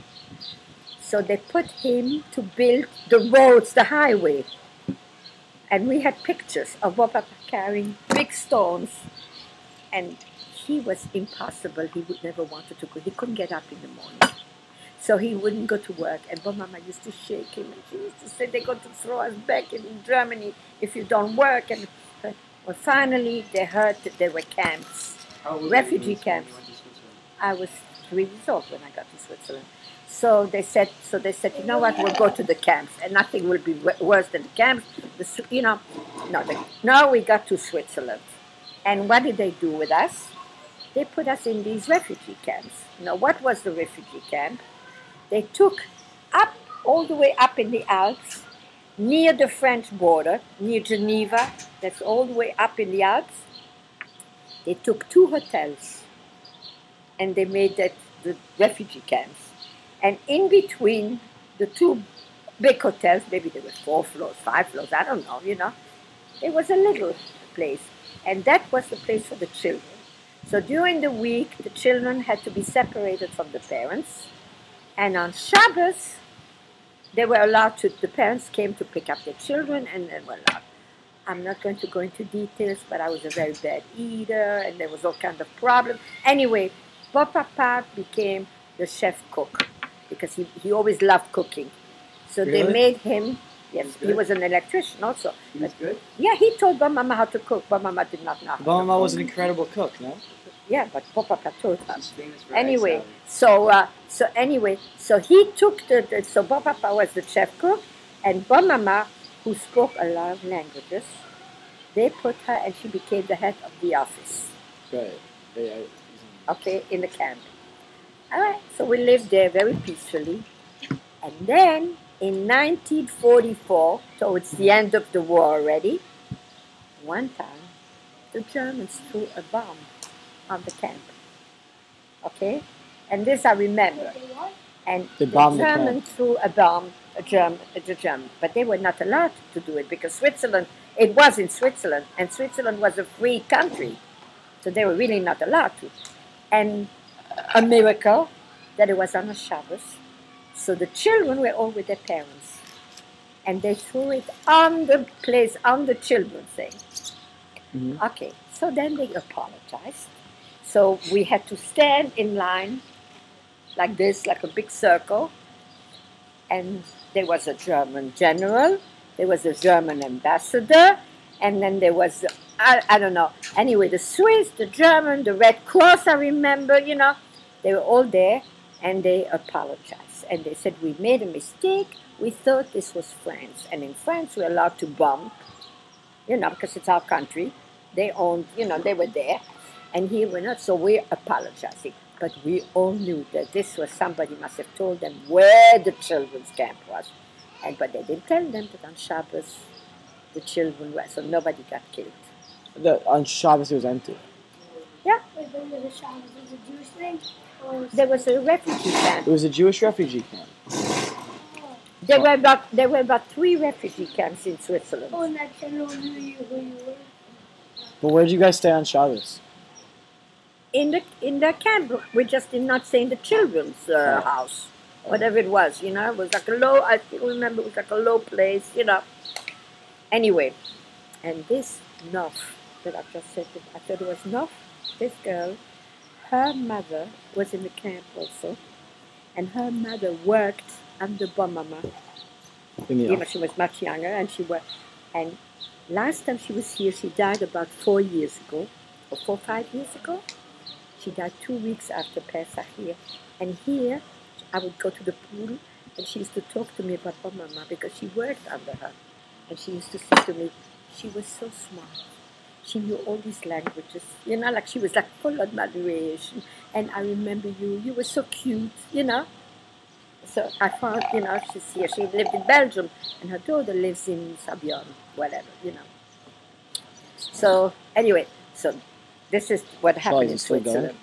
So they put him to build the roads, the highway. And we had pictures of Papa carrying big stones, and he was impossible. He would never wanted to go. He couldn't get up in the morning. So he wouldn't go to work, and Mama used to shake him, and she used to say, they're going to throw us back in Germany if you don't work. And well, finally, they heard that there were camps, refugee camps. I was 3 years old when I got to Switzerland. So they said, you know what, we'll go to the camps, and nothing will be worse than the camps. No, we got to Switzerland. And what did they do with us? They put us in these refugee camps. Now, what was the refugee camp? They took up, all the way up in the Alps, near the French border, near Geneva, that's all the way up in the Alps. They took 2 hotels, and they made that the refugee camps. And in between the 2 big hotels, maybe there were 4 floors, 5 floors, I don't know, there was a little place. And that was the place for the children. So during the week, the children had to be separated from the parents. And on Shabbos, they were allowed to, the parents came to pick up their children, and they were allowed. I'm not going to go into details, but I was a very bad eater, and there was all kinds of problems. Anyway, Papa became the chef cook, because he always loved cooking. So Really? they made him, yes, he was an electrician also. He was good? Yeah, he told Mama how to cook. Mama did not know how to Mama cook. was an incredible cook, no? Yeah, but Papa told her. He's famous for Anyway, egg salad. so he took so Papa was the chef cook, and Mama, who spoke a lot of languages, they put her, and she became the head of the office. Right. Yeah. Okay, in the camp. All right, so we lived there very peacefully. And then in 1944, towards the end of the war already, one time the Germans threw a bomb on the camp. Okay? And this I remember. And They the bombed the Germans threw a bomb, the German, but they were not allowed to do it because Switzerland, it was in Switzerland, and Switzerland was a free country. So they were really not allowed to. And a miracle that it was on a Shabbos. So the children were all with their parents. And they threw it on the place, on the children's thing. Mhm. Okay, so then they apologized. So we had to stand in line like this, like a big circle. And there was a German general, there was a German ambassador, and then there was, I don't know. Anyway, the Swiss, the German, the Red Cross, I remember, they were all there, and they apologized. And they said, we made a mistake. We thought this was France. And in France, we're allowed to bomb, because it's our country. They owned, they were there. And here we're not, so we're apologizing. But we all knew that this was somebody must have told them where the children's camp was. But they didn't tell them that on Shabbos the children were, so nobody got killed. On Shabbos it was empty. Yeah. Wait, but the Shabbos is a Jewish thing? There was a refugee camp. It was a Jewish refugee camp. There were about 3 refugee camps in Switzerland. But where did you guys stay on Shabbos? In the camp, we just did not stay in the children's house, whatever it was. You know, it was like a low. I still remember it was like a low place. You know. Anyway, and this Nof that I just said, I thought it was Nof. This girl, her mother was in the camp also, and her mother worked under Bomama. She was much younger, and she worked. And last time she was here, she died about 4 years ago, or 4 or 5 years ago. She died 2 weeks after Pesach here. And here, I would go to the pool, and she used to talk to me about Bomama because she worked under her. And she used to say to me, she was so smart. She knew all these languages, you know, like she was like full of admiration. And I remember you were so cute, you know. So I found, you know, she's here. She lived in Belgium, and her daughter lives in Sabion, whatever, you know. So anyway, so this is what happened in Switzerland.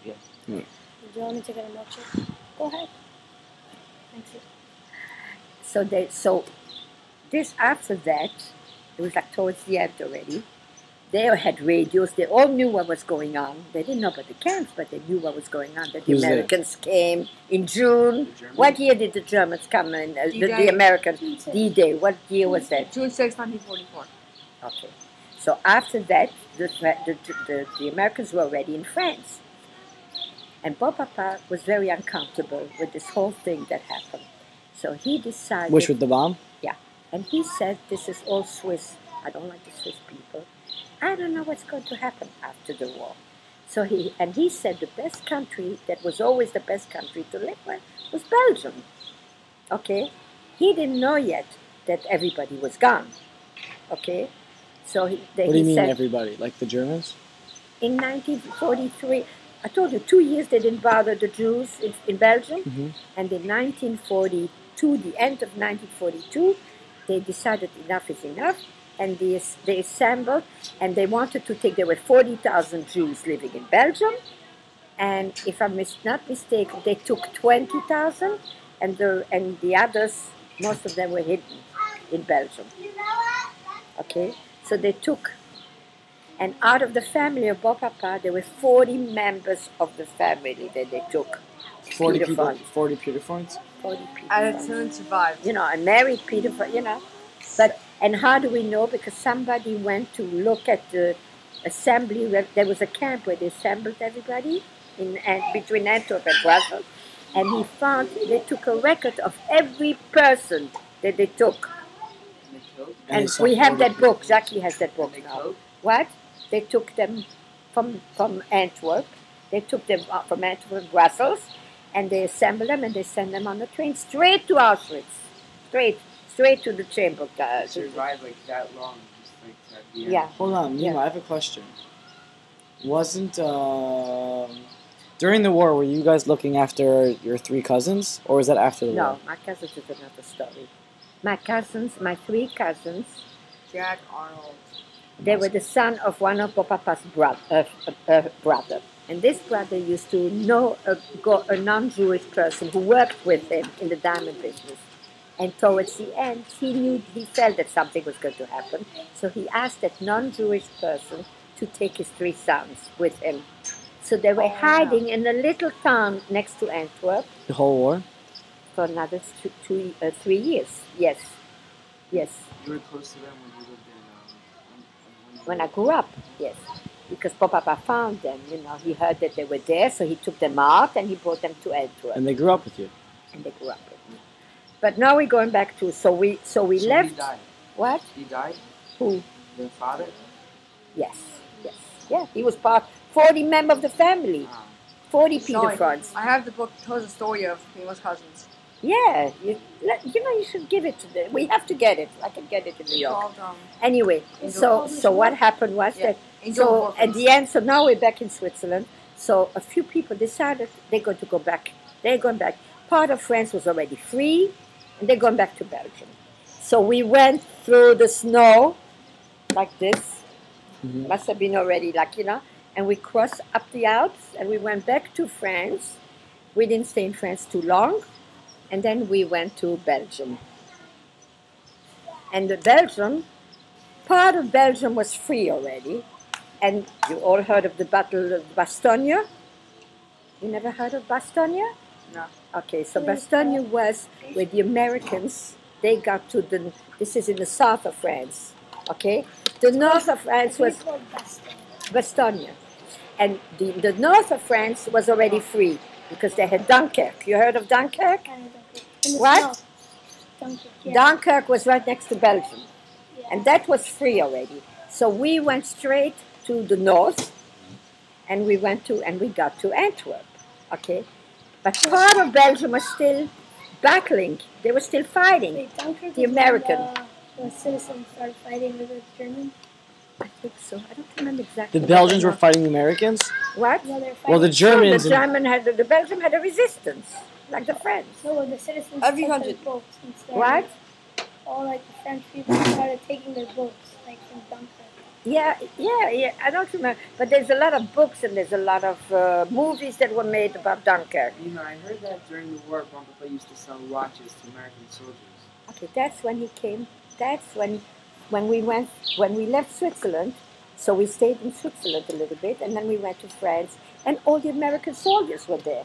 Yeah. Do you want me to get a milkshake? Go ahead. Thank you. So this after that, it was like towards the end already. They had radios. They all knew what was going on. They didn't know about the camps, but they knew what was going on. That the Americans came in June. What year did the Germans come in? The Americans, D-Day. What year was that? June 6, 1944. Okay. So after that, the Americans were already in France. And Bob Papa was very uncomfortable with this whole thing that happened. So he decided... Which with the bomb? Yeah. And he said, this is all Swiss. I don't like the Swiss people. I don't know what's going to happen after the war. So he said the best country, that was always the best country to live with, was Belgium. Okay? He didn't know yet that everybody was gone. Okay? So what do you mean everybody? Like the Germans? In 1943, I told you, 2 years they didn't bother the Jews in Belgium. Mm-hmm. And in 1942, the end of 1942, they decided enough is enough. And they assembled, and they wanted to take, there were 40,000 Jews living in Belgium. And if I'm not mistaken, they took 20,000, and the others, most of them were hidden in Belgium. Okay? So they took, and out of the family of Bob Papa, there were 40 members of the family that they took. 40 people, 40 Peterfreunds? 40 people. And soon survived. You know, and married Peterfreund, you know. But, and how do we know? Because somebody went to look at the assembly. There was a camp where they assembled everybody between Antwerp and Brussels. And he found they took a record of every person that they took. And we have that book. Jackie has that book now. What? They took them from Antwerp. They took them from Antwerp to Brussels. And they assembled them and they sent them on the train straight to Auschwitz. Straight to the chamber. Survived like that long, just like at the end. Yeah. Hold on, Nima, I have a question. Wasn't during the war, were you guys looking after your 3 cousins, or was that after the war? No, my cousins is another story. My 3 cousins, Jack, Arnold. they were the son of one of Papa's brother. And this brother used to know a non-Jewish person who worked with him in the diamond business. And towards the end, he felt that something was going to happen. So he asked that non-Jewish person to take his 3 sons with him. So they were hiding in a little town next to Antwerp. The whole war? For another 3 years. Yes. You were close to them when you lived in... When I grew up, yes. Because Papa found them, you know. He heard that they were there, so he took them out and he brought them to Antwerp. And they grew up with you? And they grew up with me. But now we're going back to, so we left. He died. What? He died? Who? The father? Yes. Yeah, he was 40 members of the family. 40 Peterfreunds. I have the book that tells the story of Mima's cousins. Yeah, you know, you should give it to them. We have to get it. I can get it in New York. Anyway, so what happened was that, so at the end, so now we're back in Switzerland. So a few people decided they're going to go back. They're going back. Part of France was already free, and they're going back to Belgium. So we went through the snow, like this. Mm-hmm. Must have been already, like, you know. and we crossed up the Alps, and we went back to France. We didn't stay in France too long, and then we went to Belgium. And the Belgium, part of Belgium was free already, and you all heard of the Battle of Bastogne? You never heard of Bastogne? No. Okay, so Bastogne was where the Americans, they got to the, this is in the south of France, okay? The north of France was Bastogne. And the north of France was already free because they had Dunkirk. You heard of Dunkirk? What? Dunkirk was right next to Belgium. And that was free already. So we went straight to the north and we went to, and we got to Antwerp, okay? But part of Belgium was still battling. They were still fighting. The American. The citizens started fighting with the Germans. I think so. I don't remember exactly. The Belgians were fighting the Americans? What? Yeah, they're Well, the fighting. Germans. The Belgium had a resistance, like the French. No, the citizens Every took their country. boats instead. What? All like the French people started taking their boats, like from Dunkirk. Yeah. I don't remember. But there's a lot of books and there's a lot of movies that were made about Dunkirk. You know, I heard that during the war, Grandpa used to sell watches to American soldiers. Okay, that's when he came. That's when we left Switzerland. So we stayed in Switzerland a little bit, and then we went to France, and all the American soldiers were there.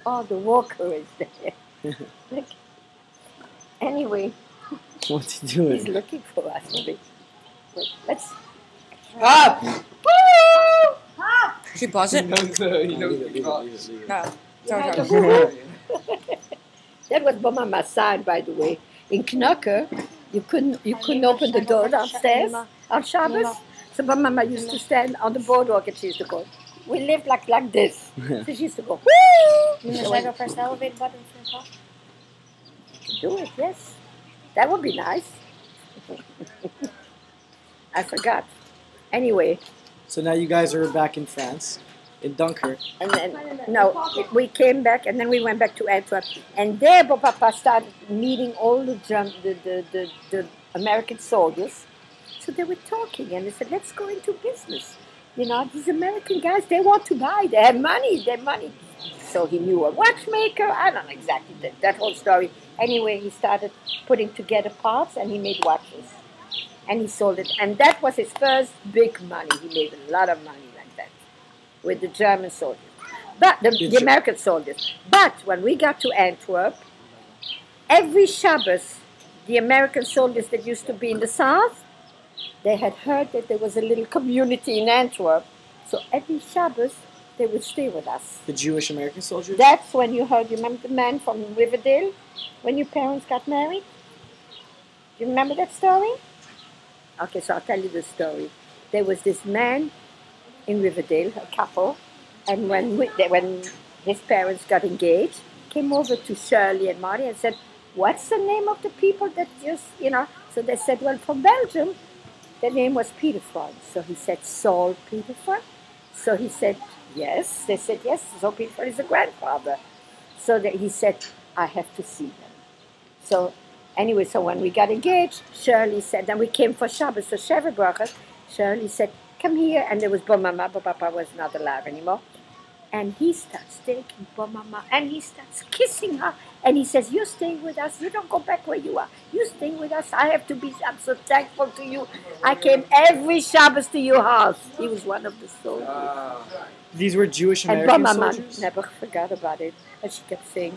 Oh, the Walker is there. Look. Anyway, What's he doing? he's looking for us. Wait, let's. Up! Woo! Should we pause it? He knows Leave it, the leave box. it, leave it. No. You Sorry, had sorry. the woo-woo? That was Mama's sign, by the way. In Knokke, you couldn't open the door downstairs on Shabbos. So Mama used to stand on the boardwalk and she used to go. We lived like this. So she used to go, woo! You must ever press the elevator button for the top. Do it, yes. That would be nice. I forgot. Anyway, So now you guys are back in France, in Dunkirk. and then, no, we came back and then we went back to Antwerp. And there Papa started meeting all the American soldiers. So they were talking and they said, let's go into business. You know, these American guys, they want to buy. They have money, So he knew a watchmaker. I don't know exactly that whole story. Anyway, he started putting together parts and he made watches. And he sold it. And that was his first big money. He made a lot of money like that with the German soldiers. But the American soldiers. But when we got to Antwerp, every Shabbos, the American soldiers that used to be in the south, they had heard that there was a little community in Antwerp. So every Shabbos, they would stay with us. The Jewish American soldiers? That's when you heard, you remember the man from Riverdale? When your parents got married? Do you remember that story? Okay, so I'll tell you the story. There was this man in Riverdale, a couple, and when his parents got engaged, came over to Shirley and Marty and said, what's the name of the people that just, So they said, well, from Belgium, the name was Peterfreund. So he said, Saul Peterfreund? So he said, yes. They said, yes, Saul Peterfreund is a grandfather. So he said, I have to see them. So anyway, so when we got engaged, Shirley said, then we came for Shabbos, so Shavuot, Shirley said, come here, and there was Mama, but Papa was not alive anymore. And he starts taking Mama, and he starts kissing her, and he says, you're staying with us, you don't go back where you are, you're staying with us, I'm so thankful to you. I came every Shabbos to your house. He was one of the soldiers. These were Jewish And American Mama soldiers? never forgot about it, and she kept saying,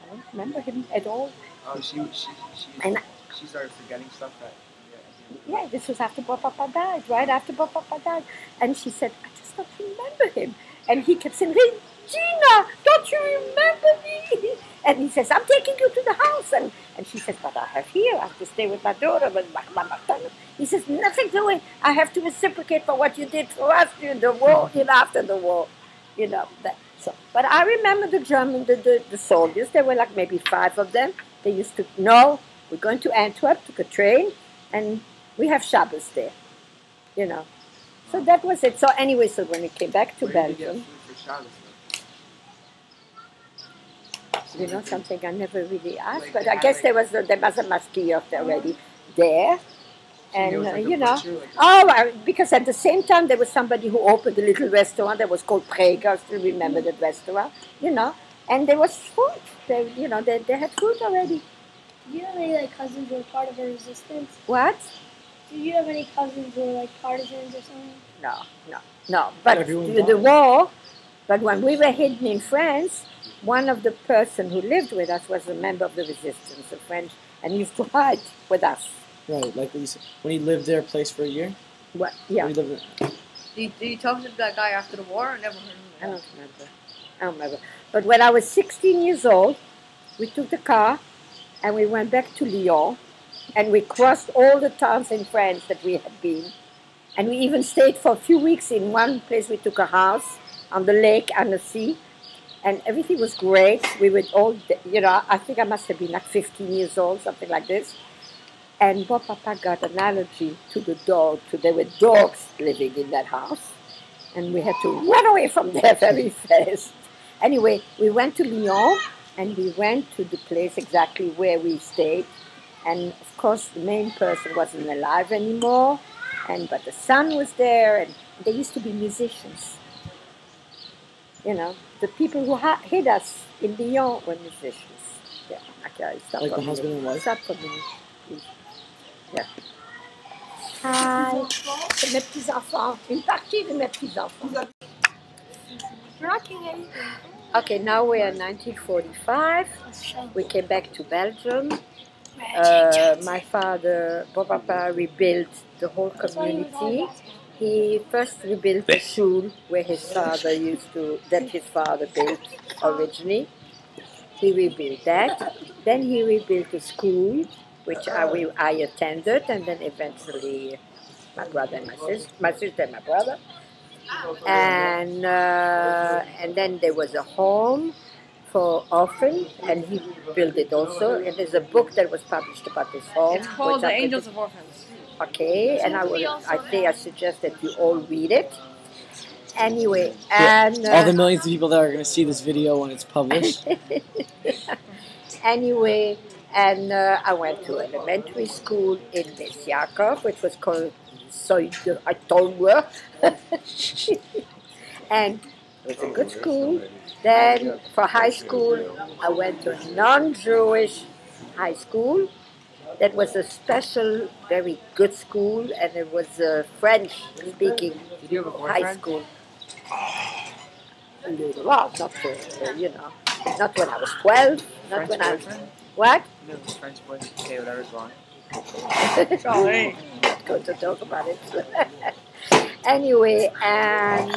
I don't remember him at all. Oh, she And started forgetting stuff that. yeah, this was after Papa died, right after Papa died. And she said, I just don't remember him. And he kept saying, Regina, don't you remember me? And he says, I'm taking you to the house. And she says, but I have to stay with my daughter. But he says, nothing doing. I have to reciprocate for what you did for us during the war, after the war. So, but I remember the German, the soldiers, there were like maybe 5 of them. They used to know, we're going to Antwerp, took a train, and we have Shabbos there, So that was it. So anyway, so when we came back to Belgium, something I never really asked, but I guess there was a maskier already there. And, It was like a you know, butcher, like because at the same time there was somebody who opened a little restaurant that was called Prega. I still remember that restaurant, you know, and there was food. They had food already. Do you have any like cousins who were part of the resistance? What? Do you have any cousins who were like partisans or something? No. But Everyone the died. war, but when we were hidden in France, one of the person who lived with us was a member of the resistance, a French, and used to hide with us. Right, like when he lived there, place for a year. What? Yeah. When he lived there. Did you talk to that guy after the war? I never heard I of him. don't remember. But when I was 16 years old, we took the car and we went back to Lyon and we crossed all the towns in France that we had been. And we even stayed for a few weeks in one place. We took a house on the lake and the sea. And everything was great. We were all, you know, I think I must have been like 15 years old, something like this. And Bob Papa got an allergy to the dog. There were dogs living in that house. And we had to run away from there very fast. Anyway, we went to Lyon and we went to the place exactly where we stayed. And of course, the main person wasn't alive anymore. But the son was there, and they used to be musicians. You know, the people who hid us in Lyon were musicians. Yeah, okay, stop Like for the a husband minute. and wife? Stop for a minute, please. Yeah. Hi, c'est mes petits-enfants. Une partie de mes petits-enfants. Rocking anything. Okay, now we are in 1945. We came back to Belgium. My father, Papa, rebuilt the whole community. He first rebuilt the school where his father built originally. He rebuilt that. Then he rebuilt a school, which I attended, and then eventually my brother and my sister and my brother. And then there was a home for orphans, and he built it also. And there's a book that was published about this home. It's called which The I read Angels it. of Orphans. Okay, and I suggest that you all read it. Anyway, and All the millions of people that are going to see this video when it's published. Anyway, and I went to elementary school in Besiakov, which was called Soyde. And it was a good school. Then for high school, I went to a non-Jewish high school. That was a special, very good school, and it was a French-speaking Did you have a high boyfriend? school. A little while, not when I was 12, not French when I was, boyfriend? what? No, French boyfriend. Okay, whatever's wrong. Sorry. Not going to talk about it. Anyway, and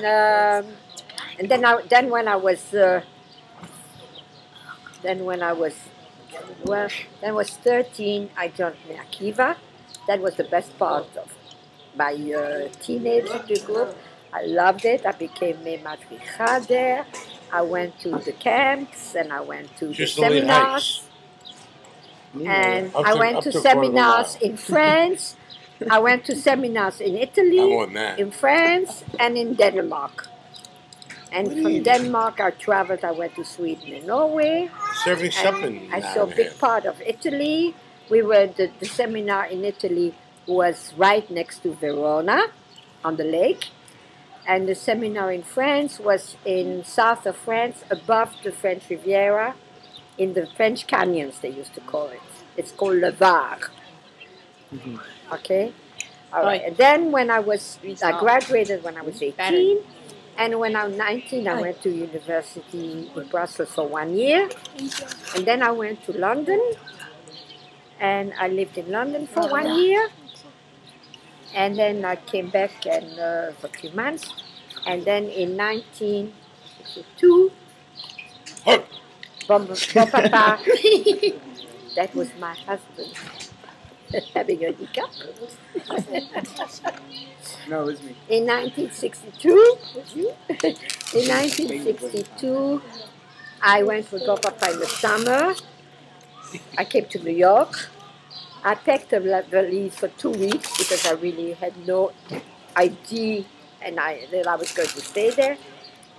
then when I was 13, I joined Akiva. That was the best part of my teenage group. I loved it. I became Madricha there. I went to the camps and I went to the seminars. And I went to seminars in France. I went to seminars in Italy, in France, and in Denmark. And from Denmark, I traveled. I went to Sweden and Norway. Serving something. I saw a big part of Italy. The seminar in Italy was right next to Verona, on the lake. And the seminar in France was in south of France, above the French Riviera, in the French canyons, they used to call it. It's called Le Var. Mm-hmm. Okay? All right. And then I graduated when I was 18. And when I was 19, I went to university in Brussels for 1 year. And then I went to London. And I lived in London for 1 year. And then I came back for 3 months. And then in 1962, Papa, that was my husband, having a hiccup. No, it was me. In 1962, I went with Papa in the summer. I came to New York. I packed a valise for 2 weeks because I really had no idea that I was going to stay there.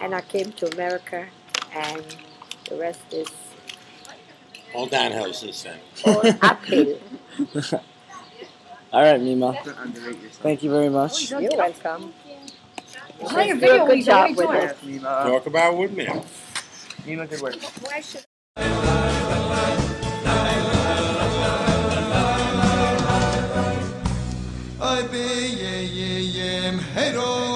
And I came to America, and the rest is All downhill since then. all uphill. All right, Mima. Don't underrate yourself. Thank you very much. You're welcome. It's not your Do a video. good What job are you with doing? it. Yes, Mima. Talk about with me. Mima, good work. Why should Ay be ye ye yem hero